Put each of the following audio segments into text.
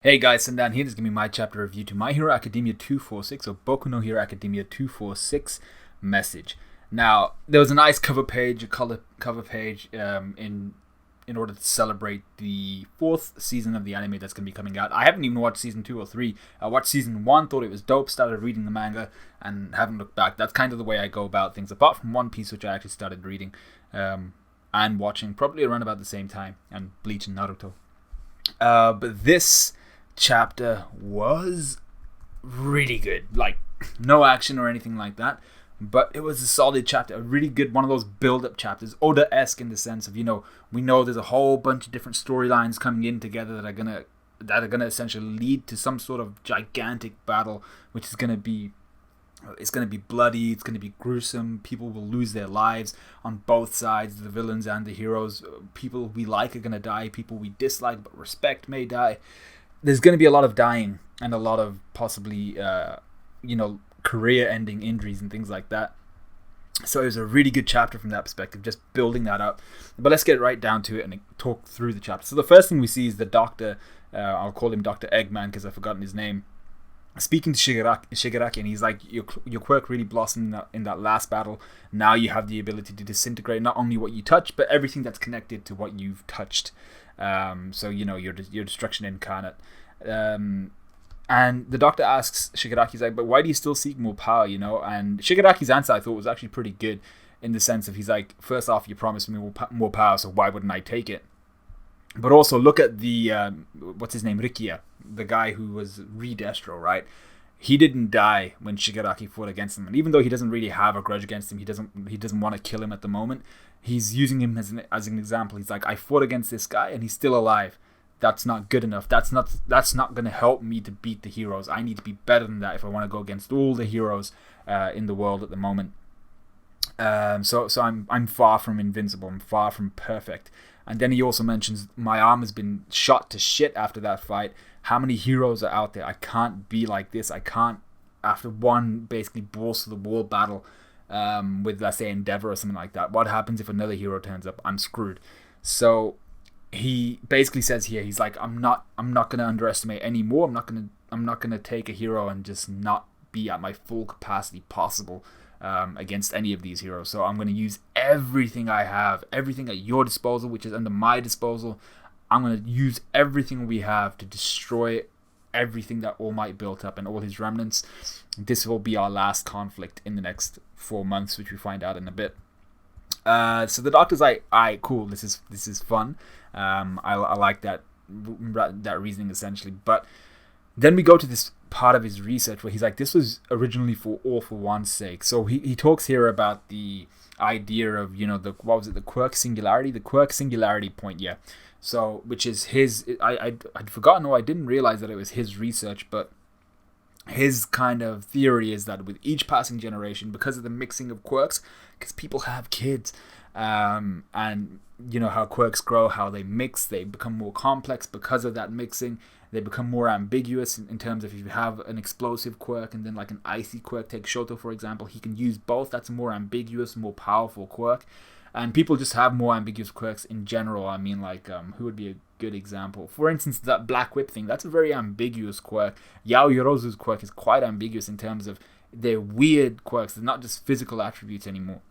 Hey guys, Sandan here. This is going to be my chapter review to My Hero Academia 246 or Boku no Hero Academia 246 message. Now, there was a nice cover page, a color cover page in order to celebrate the fourth season of the anime that's going to be coming out. I haven't even watched season 2 or 3. I watched season 1, thought it was dope, started reading the manga, and haven't looked back. That's kind of the way I go about things, apart from One Piece, which I actually started reading and watching probably around about the same time, and Bleach and Naruto. But this chapter was really good. Like, no action or anything like that, but it was a solid chapter, a really good one of those build-up chapters, Oda-esque in the sense of, we know there's a whole bunch of different storylines coming in together that are gonna essentially lead to some sort of gigantic battle, which is gonna be bloody, it's gonna be gruesome. People will lose their lives on both sides, the villains and the heroes. People we like are gonna die, people we dislike but respect may die. There's going to be a lot of dying and a lot of possibly, career-ending injuries and things like that. So it was a really good chapter from that perspective, just building that up. But let's get right down to it and talk through the chapter. So the first thing we see is the doctor, I'll call him Dr. Eggman because I've forgotten his name, speaking to Shigaraki, and he's like, your quirk really blossomed in that last battle. Now you have the ability to disintegrate not only what you touch, but everything that's connected to what you've touched. So your destruction incarnate. And the doctor asks Shigaraki, he's like, but why do you still seek more power, And Shigaraki's answer I thought was actually pretty good, in the sense of, he's like, first off, you promised me more power, so why wouldn't I take it? But also look at the what's his name, Rikia, the guy who was Re-Destro, right? He didn't die when Shigaraki fought against him, and even though he doesn't really have a grudge against him, he doesn't want to kill him at the moment. He's using him as an example. He's like, I fought against this guy and he's still alive. That's not good enough. That's not going to help me to beat the heroes. I need to be better than that if I want to go against all the heroes in the world at the moment. So I'm far from invincible. I'm far from perfect. And then he also mentions, my arm has been shot to shit after that fight. How many heroes are out there? I can't be like this. I can't, after one basically balls to the wall battle with, let's say, Endeavor or something like that. What happens if another hero turns up? I'm screwed. So he basically says here, he's like, I'm not going to underestimate anymore. I'm not gonna take a hero and just not be at my full capacity possible against any of these heroes. So I'm going to use everything I have, everything at your disposal, which is under my disposal. I'm going to use everything we have to destroy everything that All Might built up and all his remnants. This will be our last conflict in the next 4 months, which we find out in a bit. So the doctor's like, alright, cool, this is fun. I like that reasoning, essentially. But then we go to this part of his research where he's like, this was originally for All for One's sake. So he talks here about the idea of, the quirk singularity point, yeah. So, which is I'd forgotten, or I didn't realize that it was his research, but his kind of theory is that with each passing generation, because of the mixing of quirks, because people have kids, and how quirks grow, how they mix, they become more complex because of that mixing. They become more ambiguous in terms of, if you have an explosive quirk and then like an icy quirk, take Shoto for example, he can use both. That's a more ambiguous, more powerful quirk. And people just have more ambiguous quirks in general. I mean, like, who would be a good example? For instance, that Black Whip thing, that's a very ambiguous quirk. Yao Yorozu's quirk is quite ambiguous in terms of they're weird quirks. They're not just physical attributes anymore.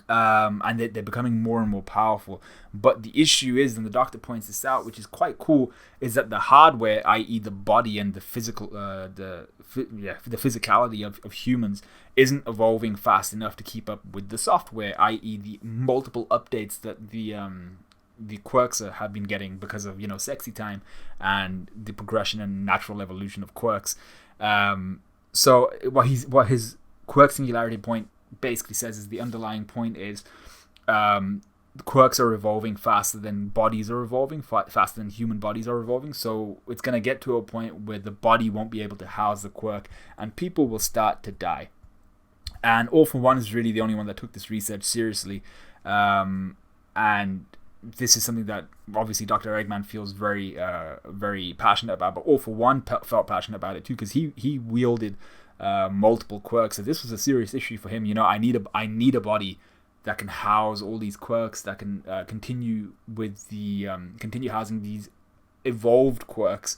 And they're becoming more and more powerful. But the issue is, and the doctor points this out, which is quite cool, is that the hardware, i.e. the body and the physical, the physicality of humans, isn't evolving fast enough to keep up with the software, i.e. the multiple updates that the quirks have been getting because of, sexy time and the progression and natural evolution of quirks. So what his quirk singularity point basically says is, the underlying point is, quirks are evolving faster than bodies are evolving, faster than human bodies are evolving. So it's going to get to a point where the body won't be able to house the quirk and people will start to die. And All for One is really the only one that took this research seriously. And this is something that obviously Dr. Eggman feels very, very passionate about, but All for One felt passionate about it too, because he wielded multiple quirks. So this was a serious issue for him. I need a body that can house all these quirks, that can continue with the continue housing these evolved quirks,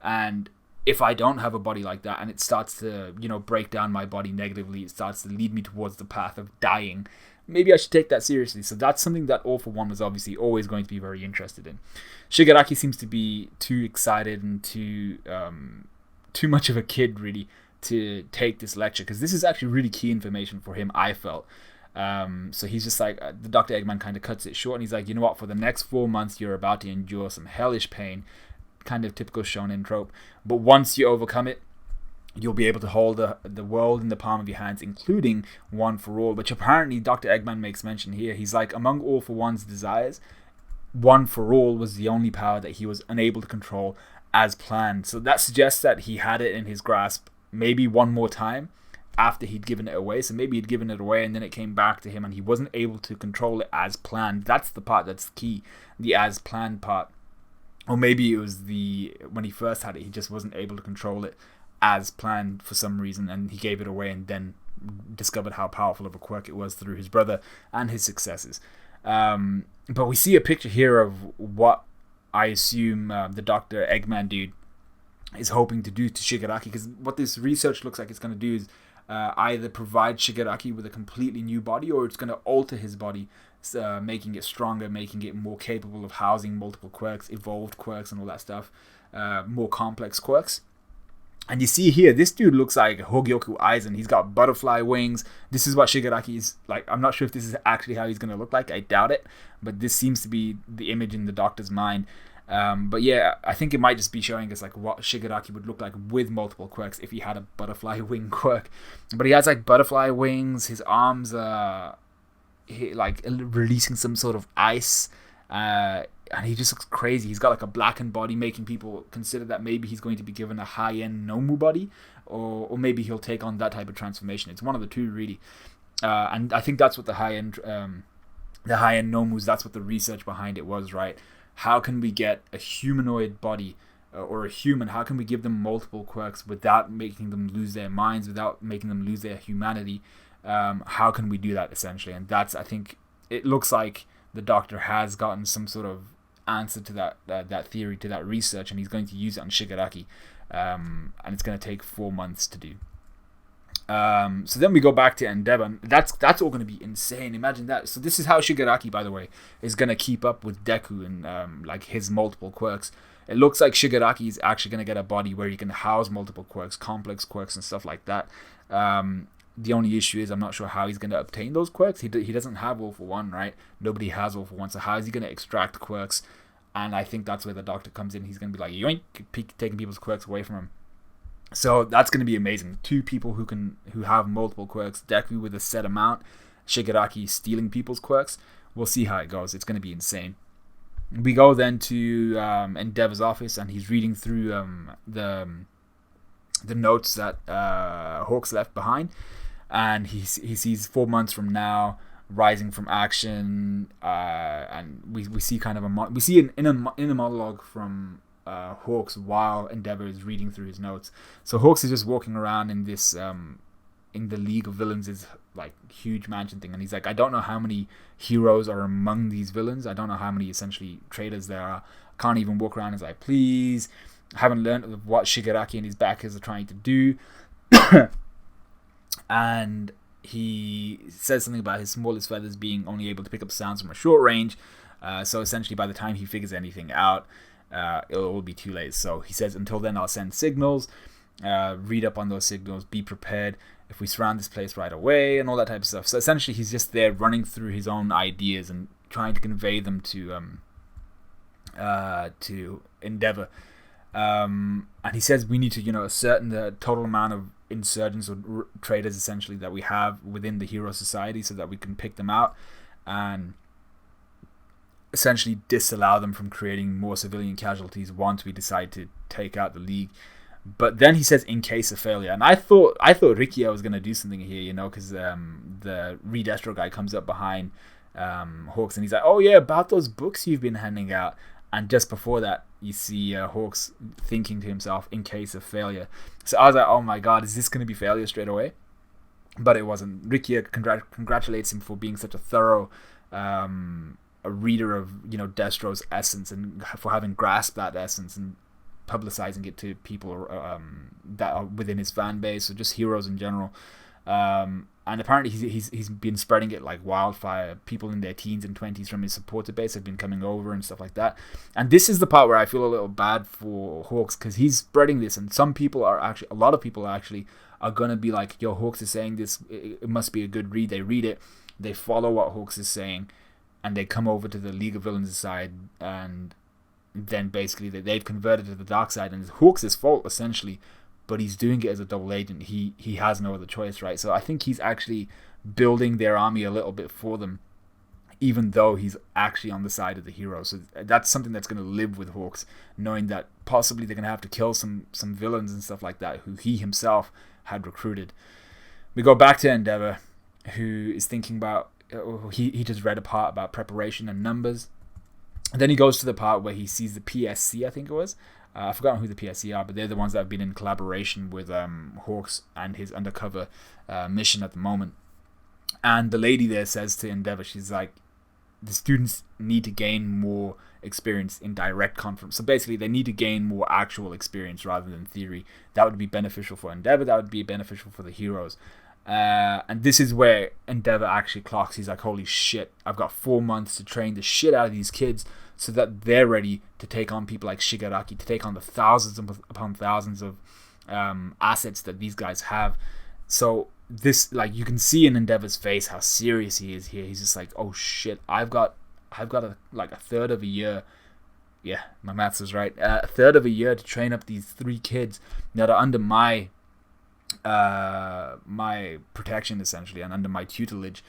And if I don't have a body like that and it starts to, break down my body negatively, it starts to lead me towards the path of dying, maybe I should take that seriously. So that's something that All For One was obviously always going to be very interested in. Shigaraki seems to be too excited and too much of a kid, really, to take this lecture, because this is actually really key information for him, I felt. So he's just like, the Dr. Eggman kind of cuts it short, and he's like, you know what, for the next 4 months, you're about to endure some hellish pain, kind of typical shonen trope. But once you overcome it, you'll be able to hold the world in the palm of your hands, including One For All, which apparently Dr. Eggman makes mention here. He's like, among All For One's desires, One For All was the only power that he was unable to control as planned. So that suggests that he had it in his grasp maybe one more time after he'd given it away. So maybe he'd given it away and then it came back to him and he wasn't able to control it as planned. That's the part that's key, the as planned part. Or maybe it was when he first had it, he just wasn't able to control it as planned for some reason, and he gave it away and then discovered how powerful of a quirk it was through his brother and his successors. But we see a picture here of what I assume the Dr. Eggman dude is hoping to do to Shigaraki, because what this research looks like it's going to do is either provide Shigaraki with a completely new body, or it's going to alter his body, making it stronger, making it more capable of housing multiple quirks, evolved quirks and all that stuff, more complex quirks. And you see here, this dude looks like Hogyoku Aizen. He's got butterfly wings. This is what Shigaraki is like. I'm not sure if this is actually how he's going to look like. I doubt it. But this seems to be the image in the doctor's mind. But yeah, I think it might just be showing us like what Shigaraki would look like with multiple quirks if he had a butterfly wing quirk. But he has like butterfly wings. His arms are like releasing some sort of ice. And he just looks crazy. He's got like a blackened body, making people consider that maybe he's going to be given a high-end Nomu body, or maybe he'll take on that type of transformation. It's one of the two, really. And I think that's what the high-end Nomus, that's what the research behind it was, right? How can we get a humanoid body or a human? How can we give them multiple quirks without making them lose their minds, without making them lose their humanity? How can we do that, essentially? And that's, I think, it looks like the Doctor has gotten some sort of answer to that theory, to that research, and he's going to use it on Shigaraki, and it's going to take 4 months to do. So then we go back to Endeavor. That's all going to be insane. Imagine that. So this is how Shigaraki, by the way, is going to keep up with Deku and like his multiple quirks. It looks like Shigaraki is actually going to get a body where he can house multiple quirks, complex quirks and stuff like that. The only issue is I'm not sure how he's going to obtain those quirks. He doesn't have All For One, right? Nobody has All For One. So how is he going to extract quirks? And I think that's where the Doctor comes in. He's going to be like, yoink, taking people's quirks away from him. So that's going to be amazing. 2 people who have multiple quirks. Deku with a set amount. Shigaraki stealing people's quirks. We'll see how it goes. It's going to be insane. We go then to Endeavor's office, and he's reading through the notes that Hawks left behind. And he sees 4 months from now, rising from action, and we see kind of we see in a monologue from Hawks while Endeavor is reading through his notes. So Hawks is just walking around in this in the League of Villains, is like huge mansion thing, and he's like, I don't know how many heroes are among these villains. I don't know how many essentially traitors there are. I can't even walk around as I please. I haven't learned what Shigaraki and his backers are trying to do. And he says something about his smallest feathers being only able to pick up sounds from a short range. So essentially, by the time he figures anything out, it'll all be too late. So he says, until then, I'll send signals. Read up on those signals. Be prepared if we surround this place right away, and all that type of stuff. So essentially, he's just there running through his own ideas and trying to convey them to Endeavor. And he says we need to, ascertain the total amount of insurgents or traitors essentially that we have within the hero society, so that we can pick them out and essentially disallow them from creating more civilian casualties once we decide to take out the League. But then he says, in case of failure, and I thought Rikia was going to do something here, because the Redestro guy comes up behind Hawks and he's like, oh yeah, about those books you've been handing out. And just before that, you see Hawks thinking to himself, in case of failure. So I was like, oh my god, is this going to be failure straight away? But it wasn't. Rikia congratulates him for being such a thorough a reader of Destro's essence, and for having grasped that essence, and publicizing it to people that are within his fan base, or just heroes in general. And apparently he's been spreading it like wildfire. People in their teens and 20s from his supporter base have been coming over and stuff like that. And this is the part where I feel a little bad for Hawks, because he's spreading this, and a lot of people are gonna be like, yo, Hawks is saying this, it must be a good read. They read it, they follow what Hawks is saying, and they come over to the League of Villains side, and then basically they've converted to the dark side, and it's Hawks' fault essentially. But he's doing it as a double agent. He has no other choice, right? So I think he's actually building their army a little bit for them, even though he's actually on the side of the hero. So that's something that's going to live with Hawks, knowing that possibly they're going to have to kill some villains and stuff like that who he himself had recruited. We go back to Endeavor, who is thinking about, he just read a part about preparation and numbers. And then he goes to the part where he sees the PSC, I think it was. I've forgotten who the PSC are, but they're the ones that have been in collaboration with Hawks and his undercover mission at the moment. And the lady there says to Endeavor, she's like, the students need to gain more experience in direct conflict. So basically, they need to gain more actual experience rather than theory. That would be beneficial for Endeavor. That would be beneficial for the heroes. And this is where Endeavor actually clocks. He's like, holy shit, I've got 4 months to train the shit out of these kids so that they're ready to take on people like Shigaraki, to take on the thousands upon thousands of assets that these guys have. So this, like, you can see in Endeavor's face how serious he is here. He's just like, oh shit, I've got a third of a year. Yeah, my maths was right. A third of a year to train up these 3 kids that are under my protection essentially, and under my tutelage.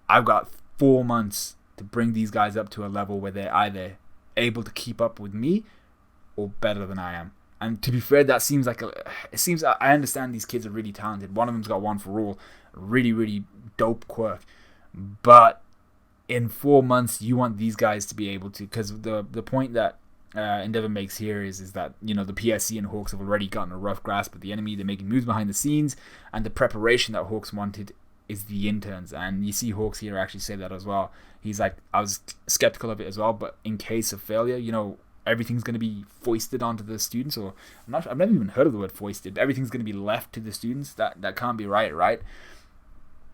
I've got 4 months to bring these guys up to a level where they're either able to keep up with me or better than I am. And to be fair, that seems like I understand these kids are really talented. One of them's got one for all, really, really dope quirk. But in 4 months, you want these guys to be able to, because the point that Endeavor makes here is that, you know, the PSC and Hawks have already gotten a rough grasp of the enemy. They're making moves behind the scenes, and the preparation that Hawks wanted is the interns. And you see Hawks here actually say that as well. He's like, I was skeptical of it as well, but in case of failure, you know, everything's going to be foisted onto the students, or I've never even heard of the word foisted. Everything's going to be left to the students. That can't be right?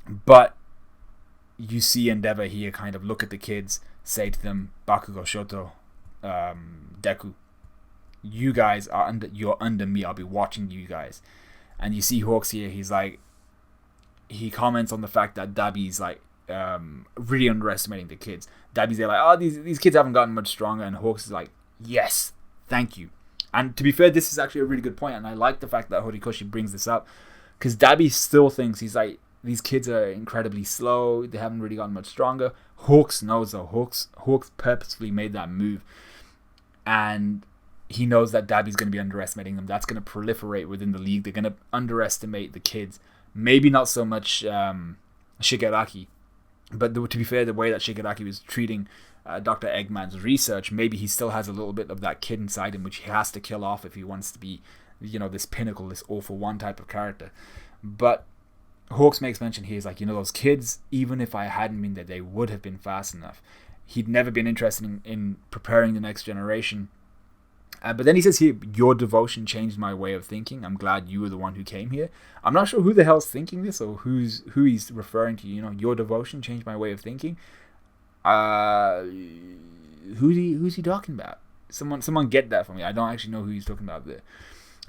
But you see Endeavor here kind of look at the kids, say to them, Bakugo Shoto, Deku, you guys you're under me. I'll be watching you guys. And you see Hawks here. He's like, he comments on the fact that Dabi's like really underestimating the kids. Dabi's there like, oh, these kids haven't gotten much stronger, and Hawks is like, yes, thank you. And to be fair, this is actually a really good point, and I like the fact that Horikoshi brings this up, because Dabi still thinks, he's like, these kids are incredibly slow, they haven't really gotten much stronger. Hawks knows though. Hawks purposefully made that move, and he knows that Dabi's going to be underestimating them. That's going to proliferate within the league. They're going to underestimate the kids. Maybe not so much Shigaraki, but to be fair, the way that Shigaraki was treating Dr. Eggman's research, maybe he still has a little bit of that kid inside him, which he has to kill off if he wants to be, you know, this pinnacle, this all-for-one type of character. But Hawks makes mention here, he's like, you know, those kids, even if I hadn't been there, they would have been fast enough. He'd never been interested in preparing the next generation. But then he says here, your devotion changed my way of thinking. I'm glad you were the one who came here. I'm not sure who the hell's thinking this, or who he's referring to. You know, your devotion changed my way of thinking. Who's he talking about? Someone get that for me. I don't actually know who he's talking about there.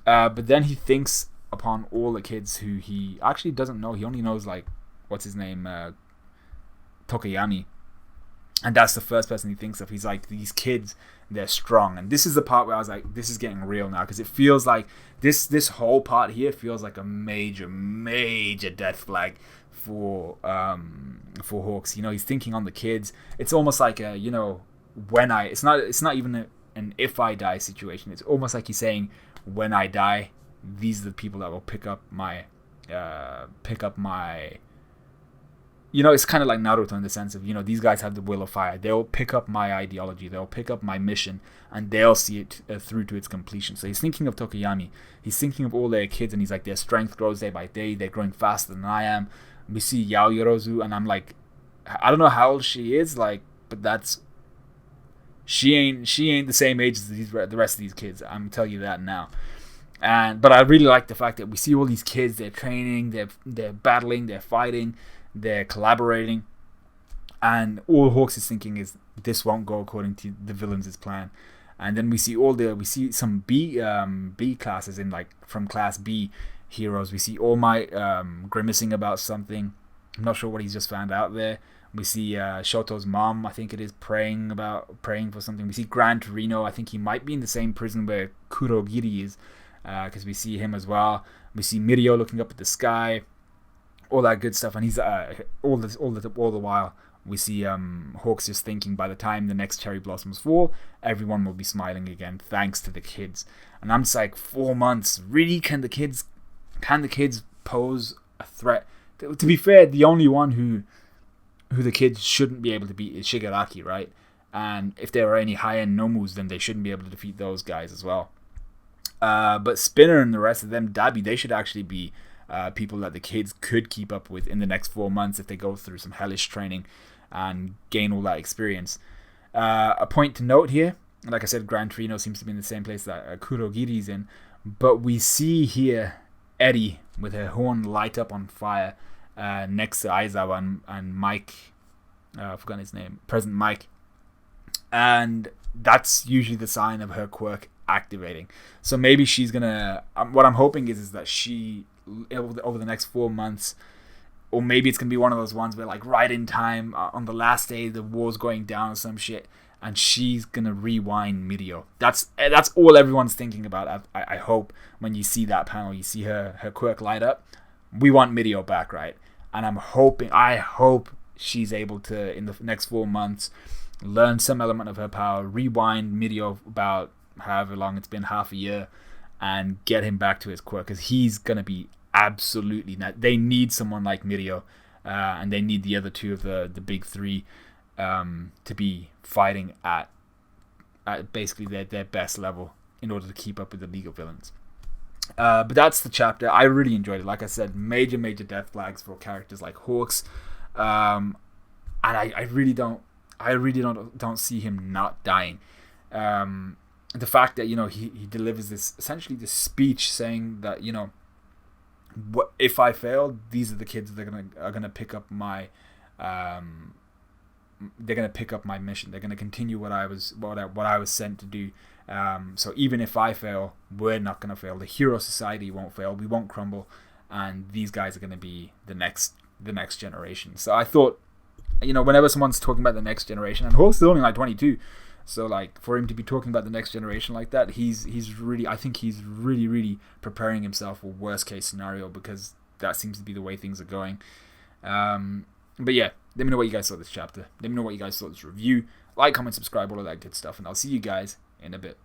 But then he thinks upon all the kids who he actually doesn't know. He only knows, like, what's his name, Tokayami. And that's the first person he thinks of. He's like, these kids, they're strong. And this is the part where I was like, this is getting real now. Because it feels like, this whole part here feels like a major, major death flag for Hawks. You know, he's thinking on the kids. It's almost like a, you know, it's not even an if I die situation. It's almost like he's saying, when I die, these are the people that will pick up my you know, it's kind of like Naruto in the sense of, you know, these guys have the will of fire. They'll pick up my ideology. They'll pick up my mission, and they'll see it through to its completion. So he's thinking of Tokuyami. He's thinking of all their kids, and he's like, their strength grows day by day. They're growing faster than I am. We see Yaoyorozu, and I'm like, I don't know how old she is, like, but that's She ain't the same age as the rest of these kids. I'm telling you that now. But I really like the fact that we see all these kids. They're training, they're battling, they're fighting, they're collaborating, and all Hawks is thinking is this won't go according to the villains' plan. And then we see some B classes in, like, from class B heroes. We see All Might grimacing about something. I'm not sure what he's just found out there. We see Shoto's mom, I think it is, praying for something. We see Gran Torino. I think he might be in the same prison where Kurogiri is, because we see him as well. We see Mirio looking up at the sky, all that good stuff. And he's all the while we see Hawks just thinking, by the time the next cherry blossoms fall, everyone will be smiling again, thanks to the kids. And I'm just like, 4 months, really? Can the kids pose a threat? To be fair, the only one who the kids shouldn't be able to beat is Shigaraki, right? And if there are any high-end Nomus, then they shouldn't be able to defeat those guys as well. But Spinner and the rest of them, Dabi, they should actually be people that the kids could keep up with in the next 4 months if they go through some hellish training and gain all that experience. A point to note here, like I said, Gran Torino seems to be in the same place that Kurogiri's in, but we see here Eddie with her horn light up on fire next to Aizawa and Mike. I've forgotten his name. President Mike. And that's usually the sign of her quirk activating. So maybe she's gonna. What I'm hoping is that she, over the next 4 months, or maybe it's gonna be one of those ones where, like, right in time, on the last day the war's going down or some shit, and she's gonna rewind Mirio. That's all everyone's thinking about. I hope when you see that panel, you see her quirk light up. We want Mirio back, right? And I hope she's able to, in the next 4 months, learn some element of her power, rewind Mirio about however long it's been, half a year, and get him back to his quirk, because he's gonna be absolutely not. They need someone like Mirio, and they need the other two of the big three to be fighting at basically their best level in order to keep up with the League of Villains. But that's the chapter. I really enjoyed it. Like I said, major death flags for characters like Hawks, and I really don't see him not dying. The fact that, he delivers this speech saying that, what if I fail, these are the kids that are gonna pick up my mission. They're gonna continue what I was sent to do. So even if I fail, we're not gonna fail. The hero society won't fail. We won't crumble, and these guys are gonna be the next generation. So I thought, whenever someone's talking about the next generation, and Hawks is only like 22. So, like, for him to be talking about the next generation like that, I think he's really preparing himself for worst case scenario, because that seems to be the way things are going. But yeah, let me know what you guys thought of this chapter. Let me know what you guys thought of this review. Like, comment, subscribe, all of that good stuff, and I'll see you guys in a bit.